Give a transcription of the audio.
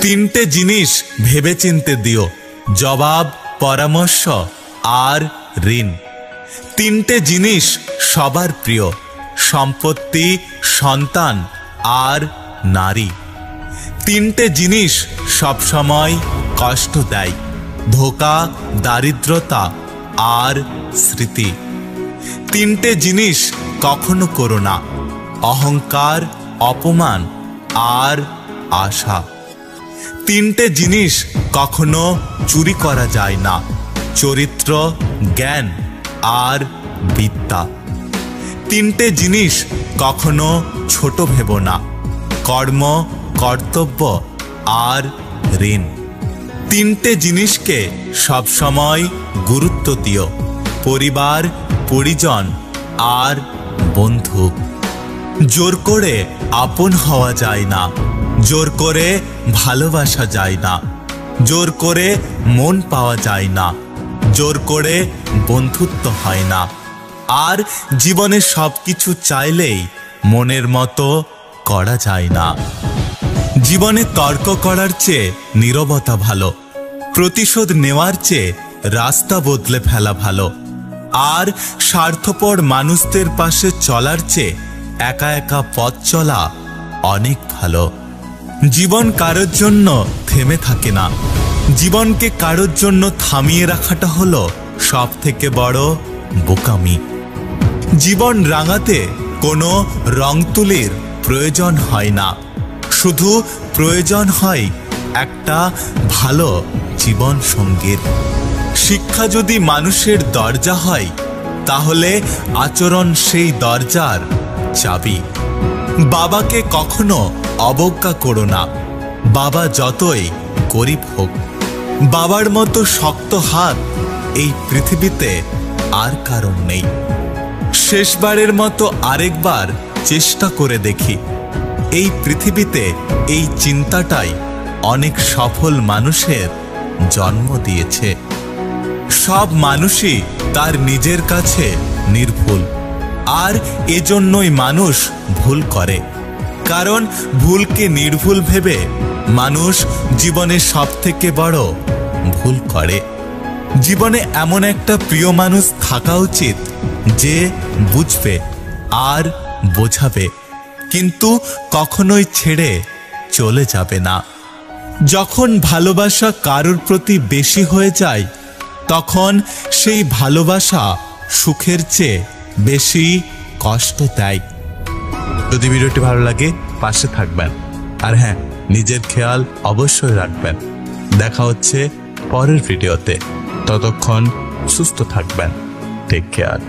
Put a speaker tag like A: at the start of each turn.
A: তিনটে জিনিস ভেবেচিন্তে দিও, জবাব, পরামর্শ আর ঋণ। তিনটে জিনিস সবার প্রিয়, সম্পত্তি, সন্তান আর নারী। তিনটে জিনিস সবসময় কষ্ট দেয়, ধোঁকা, দারিদ্রতা আর স্মৃতি। তিনটে জিনিস কখনো করো না, অহংকার, অপমান আর আশা। তিনটে জিনিস কখনো চুরি করা যায় না, চরিত্র, জ্ঞান আর বিদ্যা। তিনটে জিনিস কখনো ছোট ভেবো না, কর্ম, কর্তব্য আর ঋণ। তিনটে জিনিসকে সবসময় গুরুত্ব দিও, পরিবার, পরিজন আর বন্ধু। জোর করে আপন হওয়া যায় না, জোর করে ভালোবাসা যায় না, জোর করে মন পাওয়া যায় না, জোর করে বন্ধুত্ব হয় না। আর জীবনে সবকিছু চাইলেই মনের মতো করা যায় না। জীবনে তর্ক করার চেয়ে নীরবতা ভালো, প্রতিশোধ নেওয়ার চেয়ে রাস্তা বদলে ফেলা ভালো, আর স্বার্থপর মানুষদের পাশে চলার চেয়ে একা একা পথ চলা অনেক ভালো। জীবন কারোর জন্য থেমে থাকে না, জীবনকে কারোর জন্য থামিয়ে রাখাটা হলো সব থেকে বড় বোকামি। জীবন রাঙাতে কোনো রং তুলির প্রয়োজন হয় না, শুধু প্রয়োজন হয় একটা ভালো জীবন সঙ্গীর। শিক্ষা যদি মানুষের দরজা হয়, তাহলে আচরণ সেই দরজার চাবি। বাবাকে কখনো অবজ্ঞা করো না, বাবা যতই গরিব হোক। বাবার মতো শক্ত হাত এই পৃথিবীতে আর কারণ নেই। শেষবারের মতো আরেকবার চেষ্টা করে দেখি। এই পৃথিবীতে এই চিন্তাটাই অনেক সফল মানুষের জন্ম দিয়েছে। সব মানুষই তার নিজের কাছে নির্ভুল, আর এজন্যই মানুষ ভুল করে। কারণ ভুলকে নির্ভুল ভেবে মানুষ জীবনে সব থেকে বড় ভুল করে। জীবনে এমন একটা প্রিয় মানুষ থাকা উচিত যে বুঝবে আর বোঝাবে, কিন্তু কখনোই ছেড়ে চলে যাবে না। যখন ভালোবাসা কারোর প্রতি বেশি হয়ে যায়, তখন সেই ভালোবাসা সুখের চেয়ে বেশি কষ্ট দেয়। যদি ভিডিওটি ভালো লাগে পাশে থাকবেন, আর হ্যাঁ, নিজের খেয়াল অবশ্যই রাখবেন। দেখা হচ্ছে পরের ভিডিওতে, ততক্ষণ সুস্থ থাকবেন। Take care.